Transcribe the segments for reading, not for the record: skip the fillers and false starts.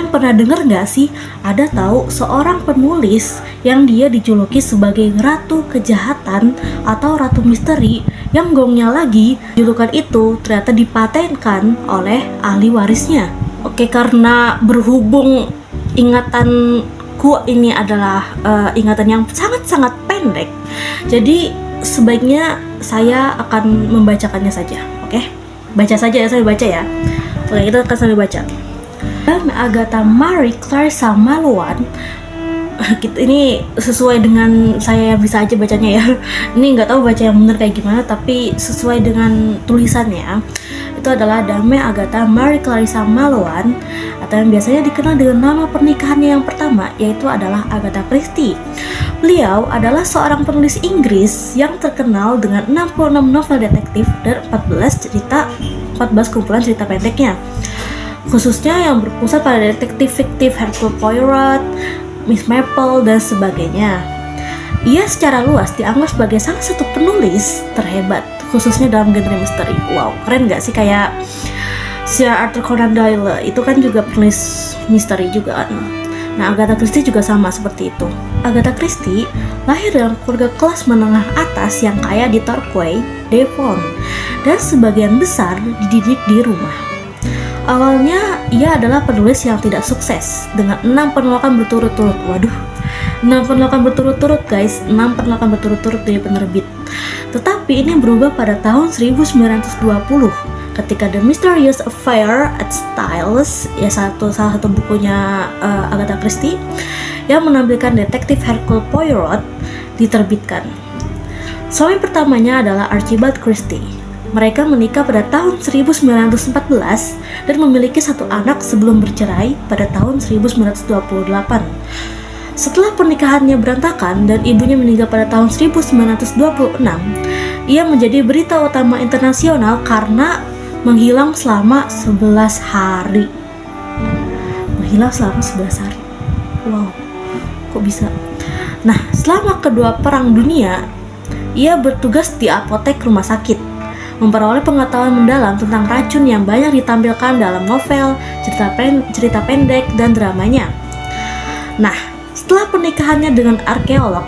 Kalian pernah dengar nggak sih, ada tahu seorang penulis yang dia dijuluki sebagai Ratu Kejahatan atau Ratu Misteri, yang gongnya lagi, julukan itu ternyata dipatenkan oleh ahli warisnya. Oke, karena berhubung ingatanku ini adalah ingatan yang sangat-sangat pendek, jadi sebaiknya saya akan membacakannya saja. Oke, baca saja ya, saya baca ya. Oke, kita akan sambil baca. Agatha Mary Clarissa Malowan. Ini sesuai dengan saya yang bisa aja bacanya ya. Ini nggak tahu baca yang benar kayak gimana, tapi sesuai dengan tulisannya itu adalah Dame Agatha Mary Clarissa Malowan, atau yang biasanya dikenal dengan nama pernikahannya yang pertama, yaitu adalah Agatha Christie. Beliau adalah seorang penulis Inggris yang terkenal dengan 66 novel detektif dan 14 kumpulan cerita pendeknya, khususnya yang berpusat pada detektif fiktif Hercule Poirot, Miss Marple, dan sebagainya. Ia secara luas dianggap sebagai salah satu penulis terhebat, khususnya dalam genre misteri. Wow, keren gak sih? Kayak Sir Arthur Conan Doyle, itu kan juga penulis misteri juga kan. Nah, Agatha Christie juga sama seperti itu. Agatha Christie lahir dalam keluarga kelas menengah atas yang kaya di Torquay, Devon, dan sebagian besar dididik di rumah. Awalnya, ia adalah penulis yang tidak sukses dengan 6 penolakan berturut-turut. Waduh, 6 penolakan berturut-turut guys, 6 penolakan berturut-turut dari penerbit. Tetapi ini berubah pada tahun 1920 ketika The Mysterious Affair at Styles, ya salah satu bukunya Agatha Christie yang menampilkan detektif Hercule Poirot, diterbitkan. Suami pertamanya adalah Archibald Christie. Mereka menikah pada tahun 1914 dan memiliki satu anak sebelum bercerai pada tahun 1928. Setelah pernikahannya berantakan dan ibunya meninggal pada tahun 1926, ia menjadi berita utama internasional karena menghilang selama 11 hari. Menghilang selama 11 hari. Wow, kok bisa? Nah, selama kedua perang dunia, ia bertugas di apotek rumah sakit, memperoleh pengetahuan mendalam tentang racun yang banyak ditampilkan dalam novel, cerita pendek, dan dramanya. Nah, setelah pernikahannya dengan arkeolog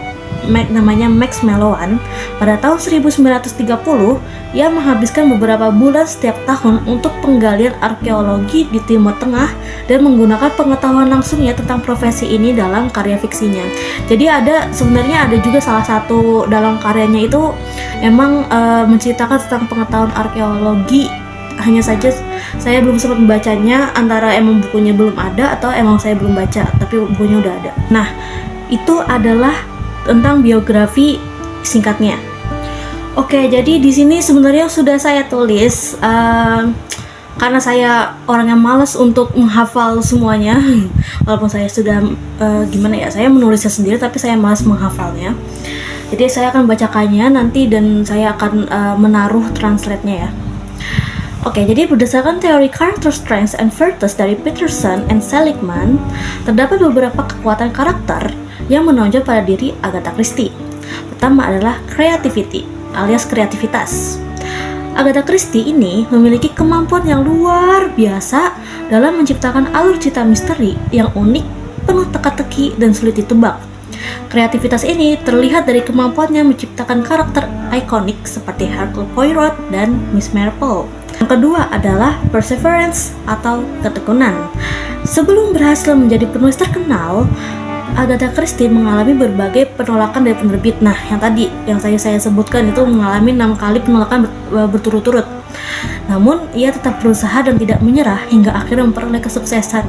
namanya Max Mallowan pada tahun 1930, ia menghabiskan beberapa bulan setiap tahun untuk penggalian arkeologi di Timur Tengah dan menggunakan pengetahuan langsungnya tentang profesi ini dalam karya fiksinya. Jadi sebenarnya ada juga salah satu dalam karyanya itu emang menceritakan tentang pengetahuan arkeologi. Hanya saja saya belum sempat membacanya, antara emang bukunya belum ada atau emang saya belum baca, tapi bukunya udah ada. Nah, itu adalah tentang biografi singkatnya. Oke, jadi di sini sebenarnya sudah saya tulis karena saya orang yang malas untuk menghafal semuanya. Walaupun saya sudah saya menulisnya sendiri, tapi saya malas menghafalnya. Jadi saya akan bacakannya nanti dan saya akan menaruh translate-nya ya. Oke, jadi berdasarkan teori character strengths and virtues dari Peterson and Seligman, terdapat beberapa kekuatan karakter yang menonjol pada diri Agatha Christie. Pertama adalah creativity, alias kreativitas. Agatha Christie ini memiliki kemampuan yang luar biasa dalam menciptakan alur cerita misteri yang unik, penuh teka-teki, dan sulit ditebak. Kreativitas ini terlihat dari kemampuannya menciptakan karakter ikonik seperti Hercule Poirot dan Miss Marple. Yang kedua adalah perseverance atau ketekunan. Sebelum berhasil menjadi penulis terkenal, Agatha Christie mengalami berbagai penolakan dari penerbit. Nah, yang tadi yang saya sebutkan itu mengalami 6 kali penolakan berturut-turut. Namun, ia tetap berusaha dan tidak menyerah hingga akhirnya memperoleh kesuksesan.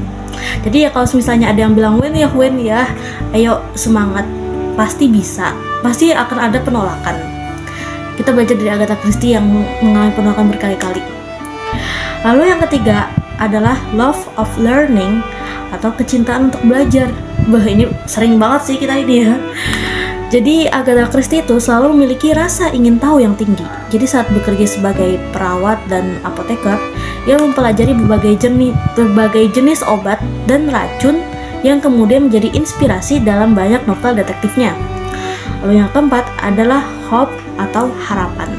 Jadi ya kalau misalnya ada yang bilang Wen ya, ayo semangat, pasti bisa. Pasti akan ada penolakan. Kita belajar dari Agatha Christie yang mengalami penolakan berkali-kali. Lalu yang ketiga adalah love of learning atau kecintaan untuk belajar. Wah, ini sering banget sih kita ini ya. Jadi Agatha Christie itu selalu memiliki rasa ingin tahu yang tinggi. Jadi saat bekerja sebagai perawat dan apoteker, ia mempelajari berbagai jenis obat dan racun yang kemudian menjadi inspirasi dalam banyak novel detektifnya. Lalu yang keempat adalah hope atau harapan.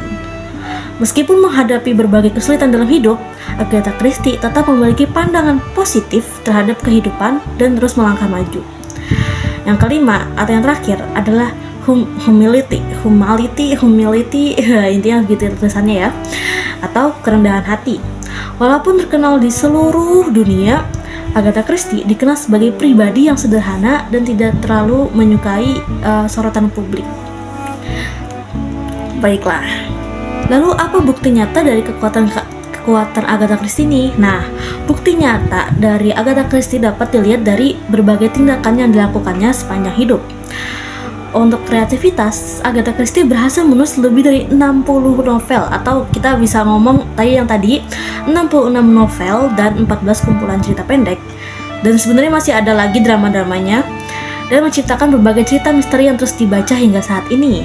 Meskipun menghadapi berbagai kesulitan dalam hidup, Agatha Christie tetap memiliki pandangan positif terhadap kehidupan dan terus melangkah maju. Yang kelima atau yang terakhir adalah humility, intinya gitu tulisannya ya, atau kerendahan hati. Walaupun terkenal di seluruh dunia, Agatha Christie dikenal sebagai pribadi yang sederhana dan tidak terlalu menyukai sorotan publik. Baiklah, lalu apa bukti nyata dari kekuatan Agatha Christie ini? Nah, bukti nyata dari Agatha Christie dapat dilihat dari berbagai tindakan yang dilakukannya sepanjang hidup. Untuk kreativitas, Agatha Christie berhasil menulis lebih dari 60 novel, atau kita bisa ngomong tadi 66 novel dan 14 kumpulan cerita pendek. Dan sebenarnya masih ada lagi drama-dramanya, dan menciptakan berbagai cerita misteri yang terus dibaca hingga saat ini.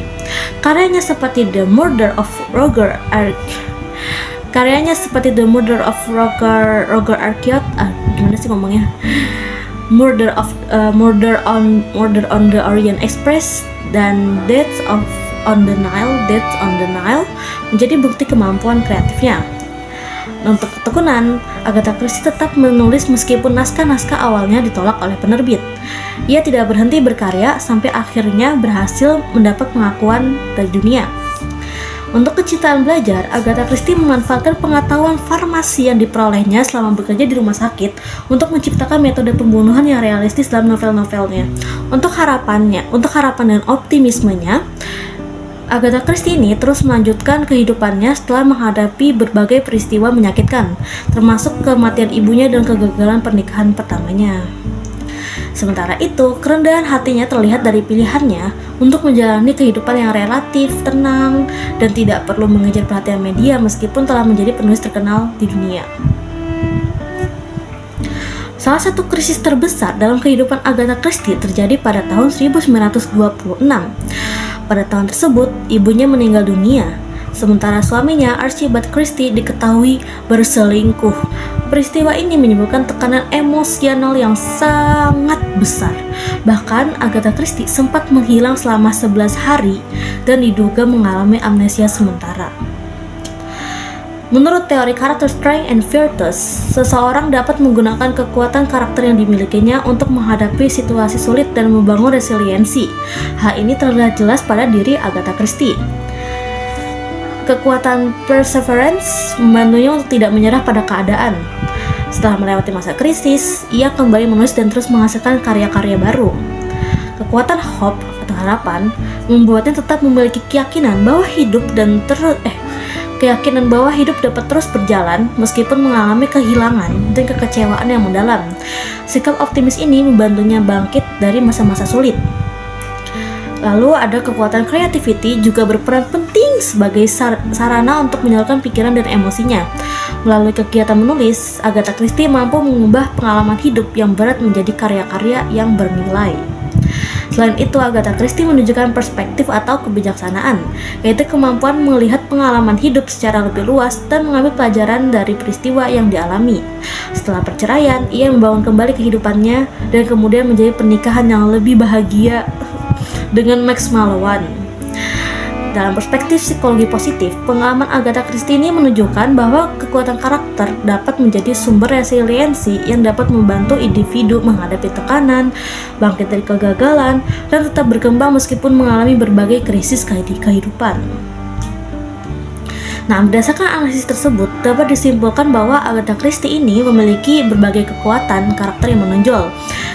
Karyanya seperti The Murder of Roger Arquette, gimana sih ngomongnya? Murder on the Orient Express dan Death on the Nile menjadi bukti kemampuan kreatifnya. Untuk ketekunan, Agatha Christie tetap menulis meskipun naskah-naskah awalnya ditolak oleh penerbit. Ia tidak berhenti berkarya sampai akhirnya berhasil mendapat pengakuan dari dunia. Untuk kecintaan belajar, Agatha Christie memanfaatkan pengetahuan farmasi yang diperolehnya selama bekerja di rumah sakit untuk menciptakan metode pembunuhan yang realistis dalam novel-novelnya. Untuk harapan dan optimismenya, Agatha Christie ini terus melanjutkan kehidupannya setelah menghadapi berbagai peristiwa menyakitkan, termasuk kematian ibunya dan kegagalan pernikahan pertamanya. Sementara itu, kerendahan hatinya terlihat dari pilihannya untuk menjalani kehidupan yang relatif tenang dan tidak perlu mengejar perhatian media meskipun telah menjadi penulis terkenal di dunia. Salah satu krisis terbesar dalam kehidupan Agatha Christie terjadi pada tahun 1926. Pada tahun tersebut, ibunya meninggal dunia, sementara suaminya Archibald Christie diketahui berselingkuh. Peristiwa ini menyebabkan tekanan emosional yang sangat besar. Bahkan Agatha Christie sempat menghilang selama 11 hari dan diduga mengalami amnesia sementara. Menurut teori karakter Strength and Virtus, seseorang dapat menggunakan kekuatan karakter yang dimilikinya untuk menghadapi situasi sulit dan membangun resiliensi. Hal ini terlihat jelas pada diri Agatha Christie. Kekuatan perseverance membantunya untuk tidak menyerah pada keadaan. Setelah melewati masa krisis, ia kembali menulis dan terus menghasilkan karya-karya baru. Kekuatan hope atau harapan membuatnya tetap memiliki keyakinan bahwa hidup dapat terus berjalan meskipun mengalami kehilangan dan kekecewaan yang mendalam. Sikap optimis ini membantunya bangkit dari masa-masa sulit. Lalu ada kekuatan creativity juga berperan penting sebagai sarana untuk menyalurkan pikiran dan emosinya. Melalui kegiatan menulis, Agatha Christie mampu mengubah pengalaman hidup yang berat menjadi karya-karya yang bernilai. Selain itu, Agatha Christie menunjukkan perspektif atau kebijaksanaan, yaitu kemampuan melihat pengalaman hidup secara lebih luas dan mengambil pelajaran dari peristiwa yang dialami. Setelah perceraian, ia membangun kembali kehidupannya dan kemudian menjadi pernikahan yang lebih bahagia dengan Max Mallowan. Dalam perspektif psikologi positif, pengalaman Agatha Christie ini menunjukkan bahwa kekuatan karakter dapat menjadi sumber resiliensi yang dapat membantu individu menghadapi tekanan, bangkit dari kegagalan, dan tetap berkembang meskipun mengalami berbagai krisis kehidupan. Nah, berdasarkan analisis tersebut, dapat disimpulkan bahwa Agatha Christie ini memiliki berbagai kekuatan karakter yang menonjol.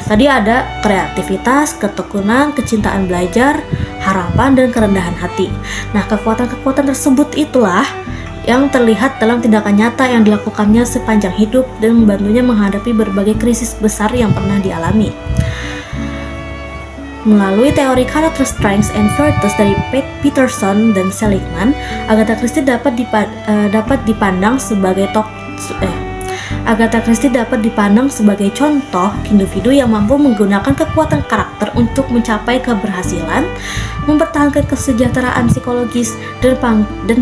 Tadi ada kreativitas, ketekunan, kecintaan belajar, harapan, dan kerendahan hati. Nah, kekuatan-kekuatan tersebut itulah yang terlihat dalam tindakan nyata yang dilakukannya sepanjang hidup dan membantunya menghadapi berbagai krisis besar yang pernah dialami. Melalui teori karakter Strengths and Virtus dari Peterson dan Seligman, Agatha Christie dapat dipandang sebagai contoh individu yang mampu menggunakan kekuatan karakter untuk mencapai keberhasilan, mempertahankan kesejahteraan psikologis, dan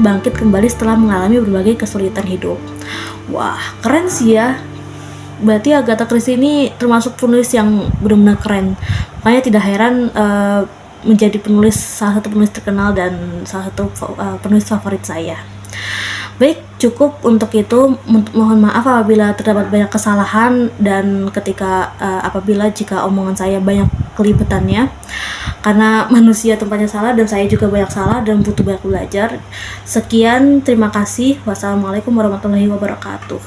bangkit kembali setelah mengalami berbagai kesulitan hidup. Wah, keren sih ya. Berarti Agatha Christie ini termasuk penulis yang benar-benar keren. Makanya tidak heran menjadi salah satu penulis terkenal dan salah satu penulis favorit saya. Baik, cukup untuk itu. Mohon maaf apabila terdapat banyak kesalahan dan apabila jika omongan saya banyak kelibetannya, karena manusia tempatnya salah dan saya juga banyak salah dan butuh banyak belajar. Sekian, terima kasih. Wassalamualaikum warahmatullahi wabarakatuh.